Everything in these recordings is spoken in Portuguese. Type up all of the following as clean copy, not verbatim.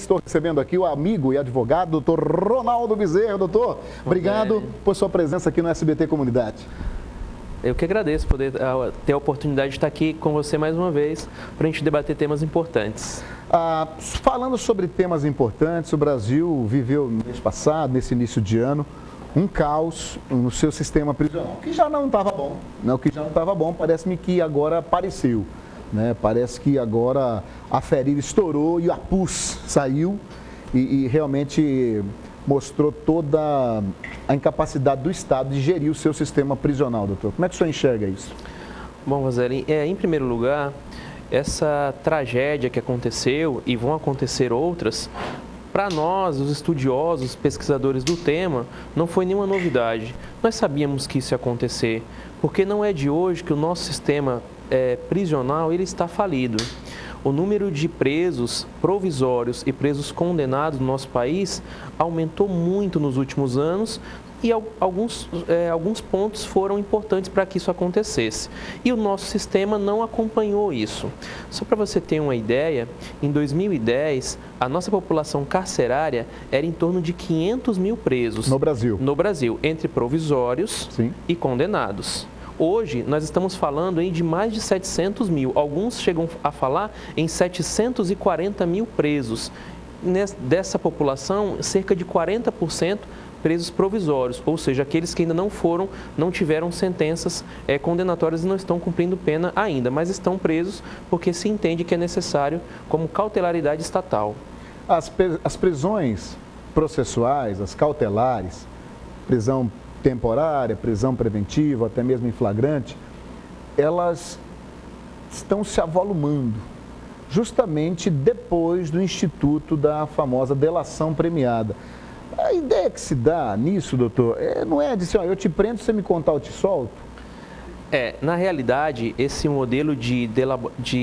estou recebendo aqui o amigo e advogado, doutor Ronaldo Bezerra. Doutor, obrigado por sua presença aqui no SBT Comunidade. Eu que agradeço poder ter a oportunidade de estar aqui com você mais uma vez para a gente debater temas importantes. Falando sobre temas importantes, o Brasil viveu no mês passado, nesse início de ano, um caos no seu sistema prisional, que já não estava bom. O que já não estava bom, parece-me que agora apareceu. Parece que agora a ferida estourou e a pus saiu e realmente mostrou toda a incapacidade do Estado de gerir o seu sistema prisional, doutor. Como é que o senhor enxerga isso? Bom, Roseli, em primeiro lugar, essa tragédia que aconteceu e vão acontecer outras, para nós, os estudiosos, pesquisadores do tema, não foi nenhuma novidade. Nós sabíamos que isso ia acontecer, porque não é de hoje que o nosso sistema prisional ele está falido. O número de presos provisórios e presos condenados no nosso país aumentou muito nos últimos anos e alguns pontos foram importantes para que isso acontecesse. E o nosso sistema não acompanhou isso. Só para você ter uma ideia, em 2010, a nossa população carcerária era em torno de 500 mil presos. No Brasil? No Brasil, entre provisórios Sim. e condenados. Hoje, nós estamos falando de mais de 700 mil. Alguns chegam a falar em 740 mil presos. Dessa população, cerca de 40% presos provisórios, ou seja, aqueles que ainda não tiveram sentenças condenatórias e não estão cumprindo pena ainda, mas estão presos porque se entende que é necessário como cautelaridade estatal. As prisões processuais, as cautelares, prisão temporária, prisão preventiva, até mesmo em flagrante, elas estão se avolumando, justamente depois do instituto da famosa delação premiada. A ideia que se dá nisso, doutor, não é de assim, eu te prendo, se você me contar, eu te solto? Na realidade, esse modelo de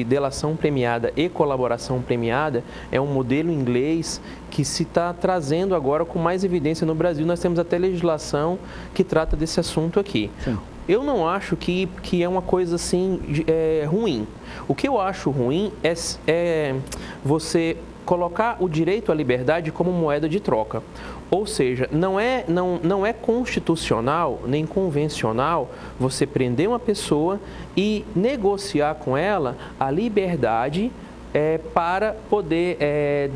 delação premiada e colaboração premiada é um modelo inglês que se está trazendo agora com mais evidência no Brasil. Nós temos até legislação que trata desse assunto aqui. Sim. Eu não acho que é uma coisa assim ruim. O que eu acho ruim é você colocar o direito à liberdade como moeda de troca. Ou seja, não é constitucional nem convencional você prender uma pessoa e negociar com ela a liberdade para poder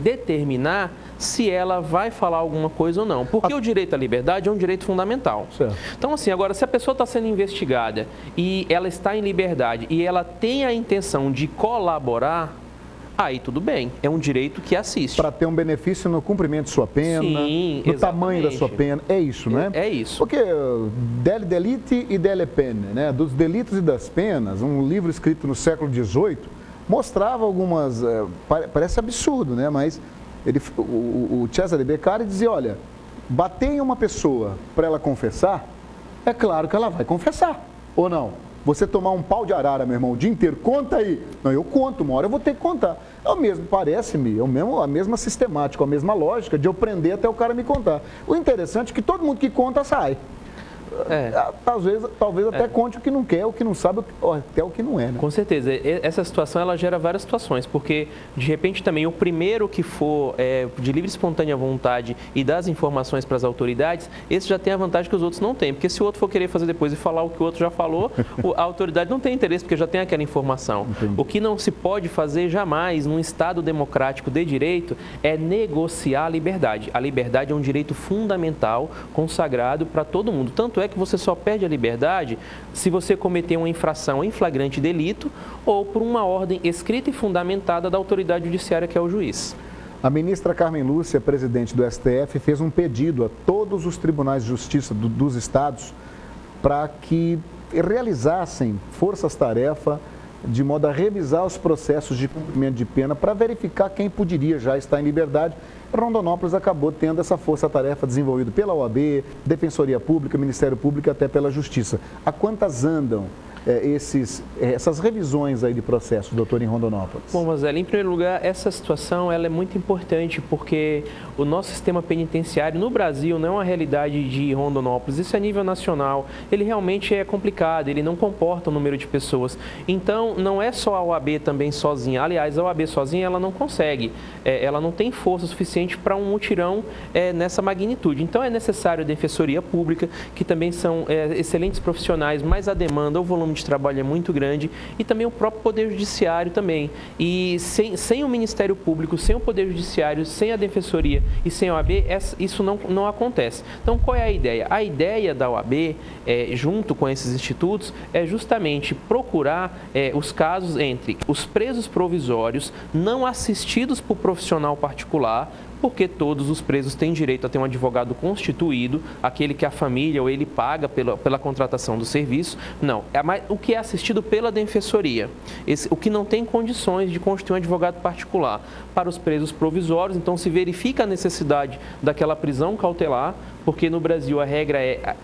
determinar se ela vai falar alguma coisa ou não. Porque o direito à liberdade é um direito fundamental. Certo. Então, assim, agora, se a pessoa está sendo investigada e ela está em liberdade e ela tem a intenção de colaborar, aí tudo bem, é um direito que assiste. Para ter um benefício no cumprimento de sua pena, sim, no tamanho da sua pena, é isso, né? É isso. Porque dele delite e dele pene, né? Dos delitos e das penas, um livro escrito no século XVIII, mostrava algumas, parece absurdo, né? Mas o Cesare Beccari dizia, olha, bater em uma pessoa para ela confessar, é claro que ela vai confessar, ou não? Você tomar um pau de arara, meu irmão, o dia inteiro, conta aí. Não, eu conto, uma hora eu vou ter que contar. É o mesmo, parece-me, a mesma sistemática, a mesma lógica de eu prender até o cara me contar. O interessante é que todo mundo que conta sai. Talvez até conte o que não quer, o que não sabe, até o que não é, né? Com certeza. Essa situação, ela gera várias situações, porque, de repente, também o primeiro que for de livre e espontânea vontade e dar as informações para as autoridades, esse já tem a vantagem que os outros não têm, porque se o outro for querer fazer depois e falar o que o outro já falou, a autoridade não tem interesse, porque já tem aquela informação. Entendi. O que não se pode fazer jamais, num Estado democrático de direito, é negociar a liberdade. A liberdade é um direito fundamental, consagrado para todo mundo. Tanto é que você só perde a liberdade se você cometer uma infração em flagrante delito ou por uma ordem escrita e fundamentada da autoridade judiciária, que é o juiz. A ministra Carmen Lúcia, presidente do STF, fez um pedido a todos os tribunais de justiça dos estados para que realizassem forças-tarefa de modo a revisar os processos de cumprimento de pena para verificar quem poderia já estar em liberdade. Rondonópolis acabou tendo essa força-tarefa desenvolvida pela OAB, Defensoria Pública, Ministério Público e até pela Justiça. A quantas andam essas revisões aí de processos, doutor, em Rondonópolis? Bom, Vanzelli, em primeiro lugar, essa situação ela é muito importante porque o nosso sistema penitenciário no Brasil não é uma realidade de Rondonópolis, isso é a nível nacional. Ele realmente é complicado, ele não comporta o número de pessoas. Então, não é só a OAB também sozinha. Aliás, a OAB sozinha ela não consegue, ela não tem força suficiente para um mutirão nessa magnitude. Então, é necessário a Defensoria Pública, que também são excelentes profissionais, mas a demanda, o volume de trabalho é muito grande, e também o próprio Poder Judiciário também. E sem o Ministério Público, sem o Poder Judiciário, sem a Defensoria e sem a OAB, isso não acontece. Então, qual é a ideia? A ideia da OAB, junto com esses institutos, é justamente procurar os casos entre os presos provisórios não assistidos por profissional particular, porque todos os presos têm direito a ter um advogado constituído, aquele que a família ou ele paga pela contratação do serviço. Não, o que é assistido pela Defensoria, o que não tem condições de constituir um advogado particular. Para os presos provisórios, então se verifica a necessidade daquela prisão cautelar, porque no Brasil a regra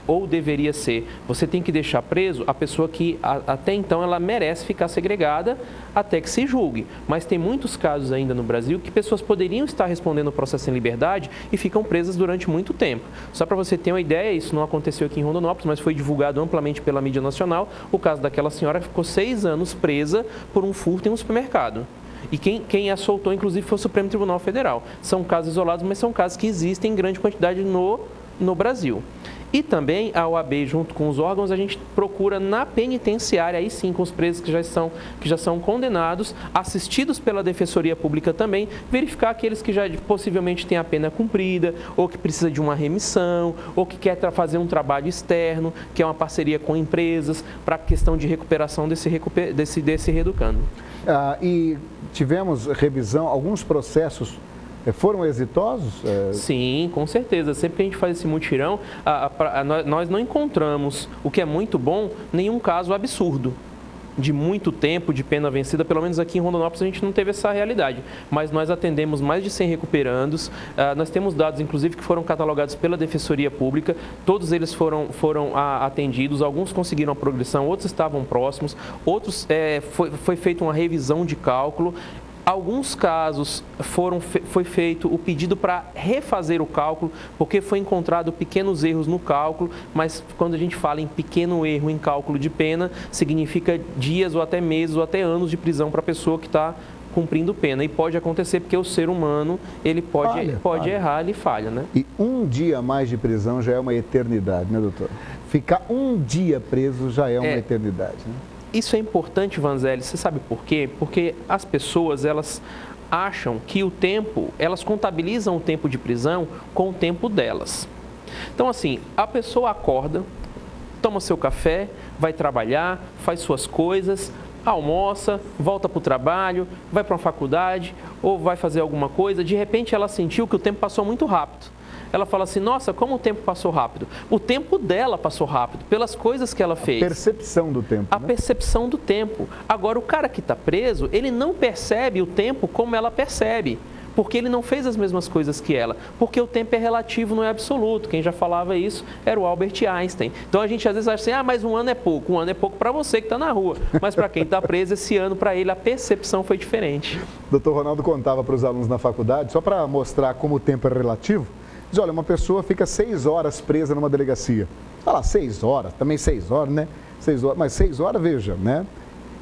ou deveria ser, você tem que deixar preso a pessoa que até então ela merece ficar segregada até que se julgue. Mas tem muitos casos ainda no Brasil que pessoas poderiam estar respondendo o processo em liberdade e ficam presas durante muito tempo. Só para você ter uma ideia, isso não aconteceu aqui em Rondonópolis, mas foi divulgado amplamente pela mídia nacional, o caso daquela senhora que ficou 6 anos presa por um furto em um supermercado. E quem a soltou, inclusive, foi o Supremo Tribunal Federal. São casos isolados, mas são casos que existem em grande quantidade no Brasil. E também a OAB, junto com os órgãos, a gente procura na penitenciária, aí sim, com os presos que já são condenados, assistidos pela Defensoria Pública também, verificar aqueles que já possivelmente têm a pena cumprida, ou que precisa de uma remissão, ou que quer fazer um trabalho externo, que é uma parceria com empresas, para a questão de recuperação desse reeducando. E tivemos revisão, alguns processos foram exitosos? Sim, com certeza. Sempre que a gente faz esse mutirão, nós não encontramos, o que é muito bom, nenhum caso absurdo de muito tempo de pena vencida. Pelo menos aqui em Rondonópolis a gente não teve essa realidade, mas nós atendemos mais de 100 recuperandos. Nós temos dados, inclusive, que foram catalogados pela Defensoria Pública. Todos eles foram atendidos, alguns conseguiram a progressão, outros estavam próximos, outros foi feita uma revisão de cálculo. Alguns casos foi feito o pedido para refazer o cálculo, porque foi encontrado pequenos erros no cálculo, mas quando a gente fala em pequeno erro em cálculo de pena, significa dias ou até meses ou até anos de prisão para a pessoa que está cumprindo pena. E pode acontecer porque o ser humano, ele pode errar, ele falha, né? E um dia a mais de prisão já é uma eternidade, né, doutor? Ficar um dia preso já é uma eternidade, né? Isso é importante, Vanzelli, você sabe por quê? Porque as pessoas, elas acham que o tempo, elas contabilizam o tempo de prisão com o tempo delas. Então, assim, a pessoa acorda, toma seu café, vai trabalhar, faz suas coisas, almoça, volta para o trabalho, vai para uma faculdade ou vai fazer alguma coisa, de repente ela sentiu que o tempo passou muito rápido. Ela fala assim, nossa, como o tempo passou rápido. O tempo dela passou rápido, pelas coisas que ela fez. A percepção do tempo. A percepção do tempo. Agora, o cara que está preso, ele não percebe o tempo como ela percebe, porque ele não fez as mesmas coisas que ela, porque o tempo é relativo, não é absoluto. Quem já falava isso era o Albert Einstein. Então, a gente às vezes acha assim, mas um ano é pouco. Um ano é pouco para você que está na rua, mas para quem está preso, esse ano, para ele, a percepção foi diferente. O doutor Ronaldo contava para os alunos na faculdade, só para mostrar como o tempo é relativo. Diz, olha, uma pessoa fica 6 horas presa numa delegacia. Olha lá, 6 horas, também 6 horas, né? 6 horas, mas 6 horas, veja, né?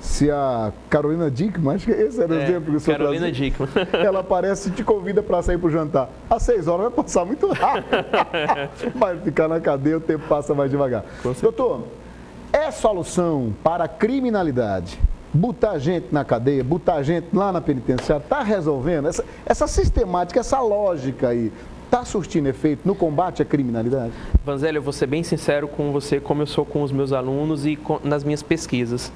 Se a Carolina Dickmann, acho que esse era o exemplo que o senhor Carolina Dickmann. Ela aparece e te convida para sair para o jantar. Às 6 horas vai passar muito rápido. Vai ficar na cadeia, o tempo passa mais devagar. Doutor, é solução para a criminalidade botar gente na cadeia, botar gente lá na penitenciária? Está resolvendo? Essa sistemática, essa lógica aí, está surtindo efeito no combate à criminalidade? Vanzelli, eu vou ser bem sincero com você, como eu sou com os meus alunos e nas minhas pesquisas.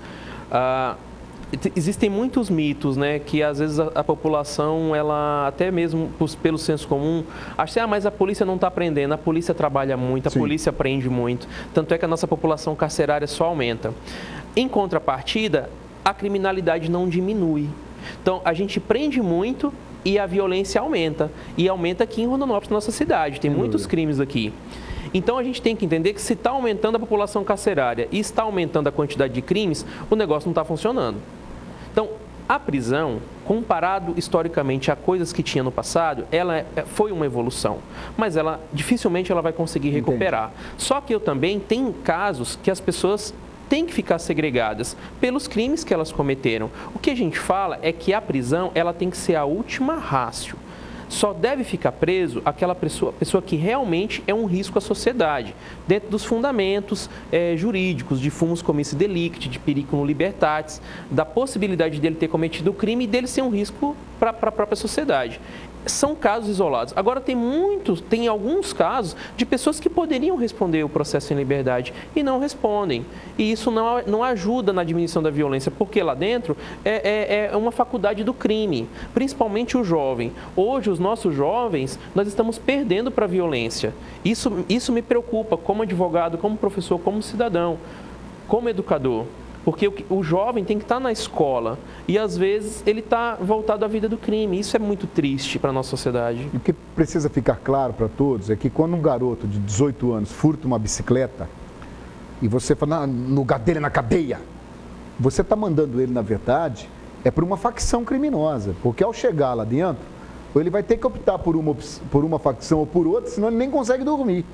Existem muitos mitos, né, que às vezes a população, ela até mesmo pelo senso comum, acha assim, mas a polícia não está prendendo, a polícia trabalha muito, a polícia prende muito. Tanto é que a nossa população carcerária só aumenta. Em contrapartida, a criminalidade não diminui. Então, a gente prende muito e a violência aumenta. E aumenta aqui em Rondonópolis, nossa cidade. Tem muitos crimes aqui. Então a gente tem que entender que se está aumentando a população carcerária e está aumentando a quantidade de crimes, o negócio não está funcionando. Então, a prisão, comparado historicamente a coisas que tinha no passado, ela foi uma evolução, mas ela dificilmente ela vai conseguir recuperar. Só que eu também tenho casos que as pessoas têm que ficar segregadas pelos crimes que elas cometeram. O que a gente fala é que a prisão ela tem que ser a última ratio. Só deve ficar preso aquela pessoa que realmente é um risco à sociedade, dentro dos fundamentos jurídicos de fumus comissi delicti, de periculum libertatis, da possibilidade dele ter cometido o crime e dele ser um risco para a própria sociedade. São casos isolados. Agora, tem alguns casos de pessoas que poderiam responder o processo em liberdade e não respondem. E isso não ajuda na diminuição da violência, porque lá dentro é uma faculdade do crime, principalmente o jovem. Hoje, os nossos jovens, nós estamos perdendo para a violência. Isso me preocupa como advogado, como professor, como cidadão, como educador. Porque o jovem tem que estar na escola e, às vezes, ele está voltado à vida do crime. Isso é muito triste para a nossa sociedade. E o que precisa ficar claro para todos é que quando um garoto de 18 anos furta uma bicicleta e você fala, no lugar dele é na cadeia, você está mandando ele, na verdade, para uma facção criminosa. Porque ao chegar lá dentro, ele vai ter que optar por uma facção ou por outra, senão ele nem consegue dormir.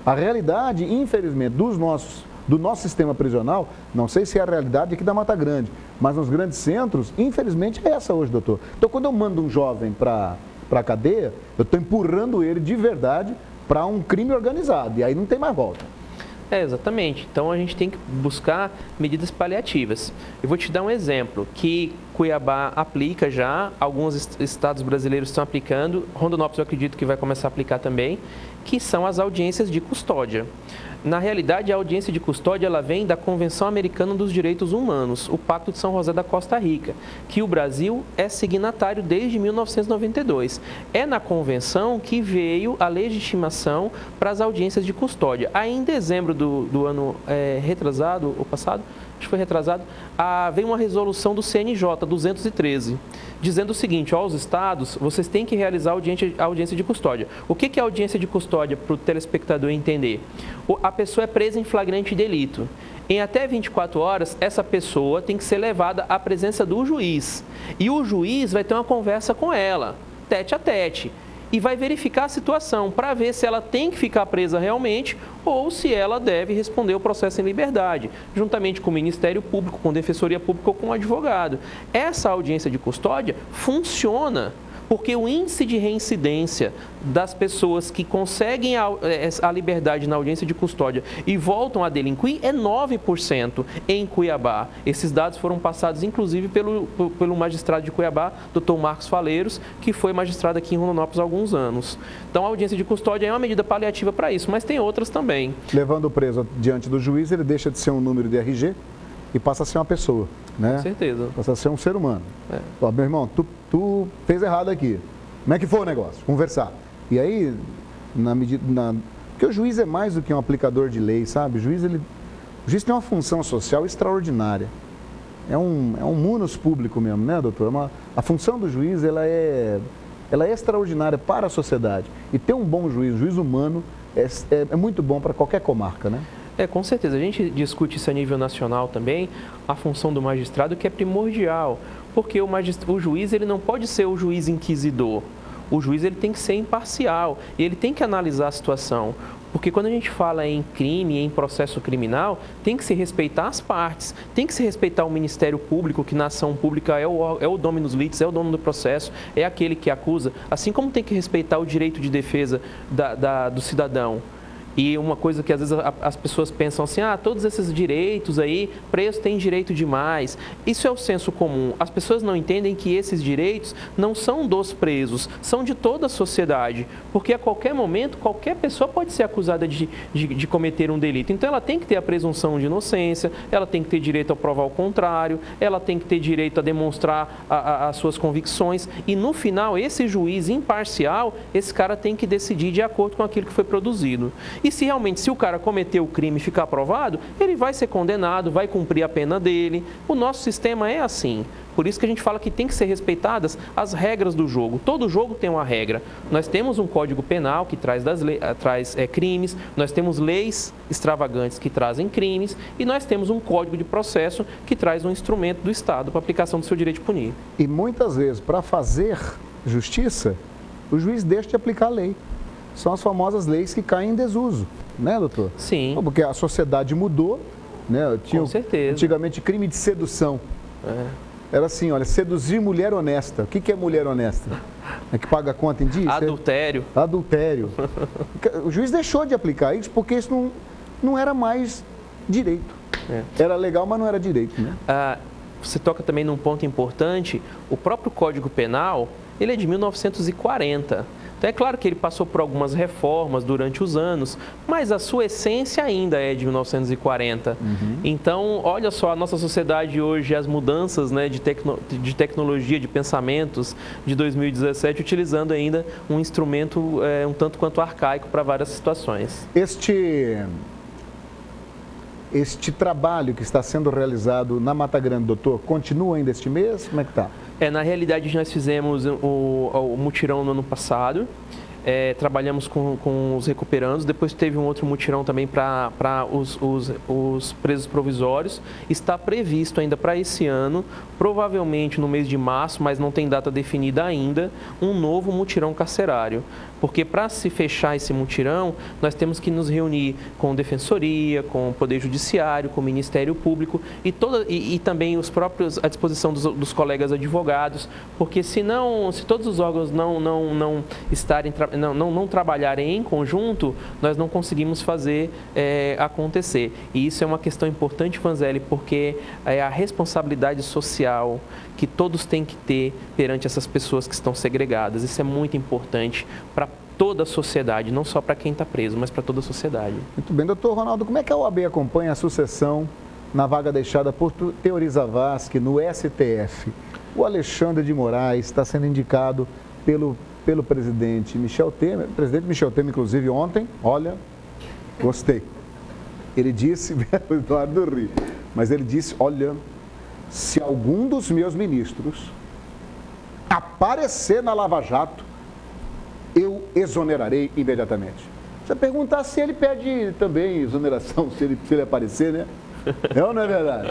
A realidade, infelizmente, do nosso sistema prisional, não sei se é a realidade aqui da Mata Grande, mas nos grandes centros, infelizmente é essa hoje, doutor. Então, quando eu mando um jovem para a cadeia, eu estou empurrando ele de verdade para um crime organizado, e aí não tem mais volta. Exatamente. Então, a gente tem que buscar medidas paliativas. Eu vou te dar um exemplo, que Cuiabá aplica já, alguns estados brasileiros estão aplicando, Rondonópolis eu acredito que vai começar a aplicar também, que são as audiências de custódia. Na realidade, a audiência de custódia ela vem da Convenção Americana dos Direitos Humanos, o Pacto de São José da Costa Rica, que o Brasil é signatário desde 1992. É na convenção que veio a legitimação para as audiências de custódia. Aí, em dezembro do ano retrasado, ou passado, acho que foi retrasado, veio uma resolução do CNJ 213, dizendo o seguinte: aos estados, vocês têm que realizar a audiência de custódia. O que é a audiência de custódia para o telespectador entender? A pessoa é presa em flagrante delito. Em até 24 horas, essa pessoa tem que ser levada à presença do juiz. E o juiz vai ter uma conversa com ela, tete a tete. E vai verificar a situação para ver se ela tem que ficar presa realmente ou se ela deve responder o processo em liberdade, juntamente com o Ministério Público, com a Defensoria Pública ou com o advogado. Essa audiência de custódia funciona porque o índice de reincidência das pessoas que conseguem a liberdade na audiência de custódia e voltam a delinquir é 9% em Cuiabá. Esses dados foram passados, inclusive, pelo magistrado de Cuiabá, Dr. Marcos Faleiros, que foi magistrado aqui em Rondonópolis há alguns anos. Então, a audiência de custódia é uma medida paliativa para isso, mas tem outras também. Levando o preso diante do juiz, ele deixa de ser um número de RG e passa a ser uma pessoa, né? Com certeza. Passa a ser um ser humano. Ó, meu irmão, tu fez errado aqui. Como é que foi o negócio? Conversar. E aí, porque o juiz é mais do que um aplicador de lei, sabe? O juiz tem uma função social extraordinária. É um munus público mesmo, né, doutor? A função do juiz, ela é extraordinária para a sociedade. E ter um bom juiz humano, é muito bom para qualquer comarca, né? Com certeza. A gente discute isso a nível nacional também, a função do magistrado, que é primordial, porque o juiz ele não pode ser o juiz inquisidor. O juiz ele tem que ser imparcial e ele tem que analisar a situação. Porque quando a gente fala em crime, em processo criminal, tem que se respeitar as partes, tem que se respeitar o Ministério Público, que na ação pública é o dominus litis, é o dono do processo, é aquele que acusa, assim como tem que respeitar o direito de defesa do cidadão. E uma coisa que às vezes as pessoas pensam assim, todos esses direitos aí, preso tem direito demais. Isso é o senso comum. As pessoas não entendem que esses direitos não são dos presos, são de toda a sociedade. Porque a qualquer momento, qualquer pessoa pode ser acusada de cometer um delito. Então ela tem que ter a presunção de inocência, ela tem que ter direito a provar o contrário, ela tem que ter direito a demonstrar as suas convicções. E no final, esse juiz imparcial, esse cara tem que decidir de acordo com aquilo que foi produzido. E se realmente, o cara cometeu o crime e ficar provado, ele vai ser condenado, vai cumprir a pena dele. O nosso sistema é assim. Por isso que a gente fala que tem que ser respeitadas as regras do jogo. Todo jogo tem uma regra. Nós temos um Código Penal que traz crimes, nós temos leis extravagantes que trazem crimes e nós temos um Código de Processo que traz um instrumento do Estado para aplicação do seu direito de punir. E muitas vezes, para fazer justiça, o juiz deixa de aplicar a lei. São as famosas leis que caem em desuso, né, doutor? Sim. Porque a sociedade mudou, né? Com certeza. Antigamente, crime de sedução. Era assim, olha, seduzir mulher honesta. O que é mulher honesta? É que paga a conta em dia? Adultério. Adultério. O juiz deixou de aplicar isso porque isso não era mais direito. Era legal, mas não era direito, né? Você toca também num ponto importante. O próprio Código Penal, ele é de 1940. Então, é claro que ele passou por algumas reformas durante os anos, mas a sua essência ainda é de 1940. Então, olha só, a nossa sociedade hoje, as mudanças, né, de tecnologia, de pensamentos de 2017, utilizando ainda um instrumento um tanto quanto arcaico para várias situações. Este trabalho que está sendo realizado na Mata Grande, doutor, continua ainda este mês? Como é que está? Na realidade, nós fizemos o mutirão no ano passado, trabalhamos com os recuperandos, depois teve um outro mutirão também para os presos provisórios. Está previsto ainda para esse ano, provavelmente no mês de março, mas não tem data definida ainda, um novo mutirão carcerário. Porque para se fechar esse mutirão, nós temos que nos reunir com a Defensoria, com o Poder Judiciário, com o Ministério Público e também os próprios à disposição dos colegas advogados, porque se todos os órgãos não trabalharem em conjunto, nós não conseguimos fazer acontecer. E isso é uma questão importante, Vanzelli, porque é a responsabilidade social que todos têm que ter perante essas pessoas que estão segregadas. Isso é muito importante para toda a sociedade, não só para quem está preso, mas para toda a sociedade. Muito bem. Doutor Ronaldo, como é que a OAB acompanha a sucessão na vaga deixada por Teori Zavascki no STF? O Alexandre de Moraes está sendo indicado pelo presidente Michel Temer. O presidente Michel Temer, inclusive, ontem, olha, gostei. Ele disse, o Eduardo ri, mas ele disse, olha, se algum dos meus ministros aparecer na Lava Jato, eu exonerarei imediatamente. Você perguntar se ele pede também exoneração, se ele aparecer, né? Não, não é verdade?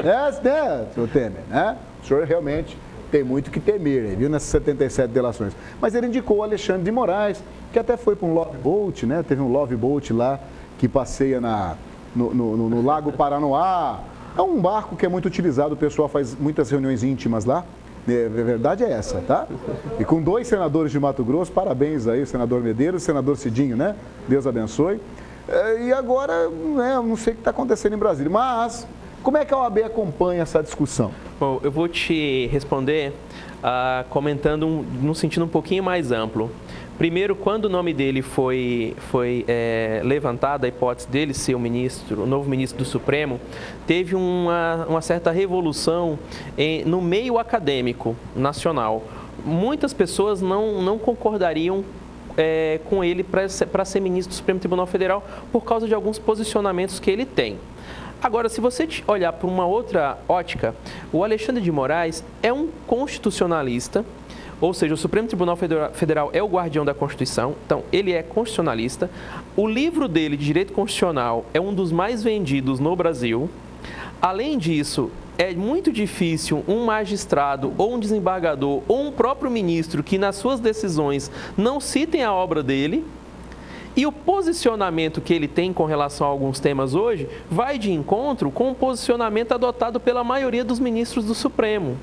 Senhor Temer, né? O senhor realmente tem muito que temer, viu, nessas 77 delações. Mas ele indicou o Alexandre de Moraes, que até foi para um Love Boat, né? Teve um Love Boat lá, que passeia no Lago Paranoá. É um barco que é muito utilizado, o pessoal faz muitas reuniões íntimas lá. A verdade é essa, tá? E com 2 senadores de Mato Grosso, parabéns aí, o senador Medeiros e o senador Cidinho, né? Deus abençoe. E agora, não sei o que está acontecendo em Brasília, mas como é que a OAB acompanha essa discussão? Bom, eu vou te responder comentando num sentido um pouquinho mais amplo. Primeiro, quando o nome dele foi levantado, a hipótese dele ser o novo ministro do Supremo, teve uma certa revolução no meio acadêmico nacional. Muitas pessoas não concordariam com ele para ser ministro do Supremo Tribunal Federal por causa de alguns posicionamentos que ele tem. Agora, se você olhar por uma outra ótica, o Alexandre de Moraes é um constitucionalista, ou seja, o Supremo Tribunal Federal é o guardião da Constituição, então ele é constitucionalista. O livro dele de Direito Constitucional é um dos mais vendidos no Brasil. Além disso, é muito difícil um magistrado ou um desembargador ou um próprio ministro que nas suas decisões não citem a obra dele. E o posicionamento que ele tem com relação a alguns temas hoje vai de encontro com o posicionamento adotado pela maioria dos ministros do Supremo.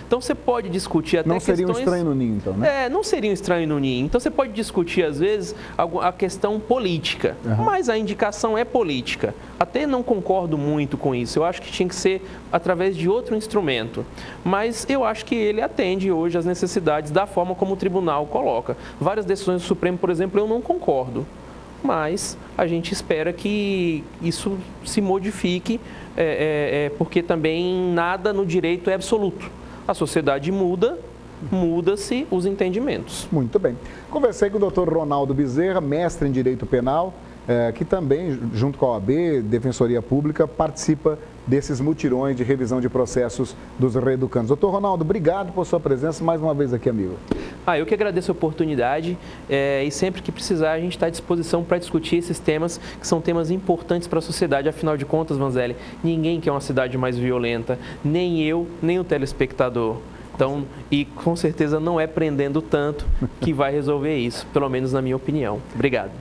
Então, você pode discutir até questões... Não seria um estranho no ninho, então, né? Não seria um estranho no ninho. Então, você pode discutir, às vezes, a questão política, mas a indicação é política. Até não concordo muito com isso. Eu acho que tinha que ser através de outro instrumento. Mas eu acho que ele atende hoje às necessidades da forma como o tribunal coloca. Várias decisões do Supremo, por exemplo, eu não concordo. Mas a gente espera que isso se modifique, porque também nada no direito é absoluto. A sociedade muda-se os entendimentos. Muito bem. Conversei com o doutor Ronaldo Bezerra, mestre em Direito Penal, que também, junto com a OAB, Defensoria Pública, participa desses mutirões de revisão de processos dos reeducandos. Doutor Ronaldo, obrigado por sua presença mais uma vez aqui, amigo. Eu que agradeço a oportunidade e sempre que precisar a gente está à disposição para discutir esses temas, que são temas importantes para a sociedade. Afinal de contas, Vanzelli, ninguém quer uma cidade mais violenta, nem eu, nem o telespectador. Então, e com certeza não é prendendo tanto que vai resolver isso, pelo menos na minha opinião. Obrigado.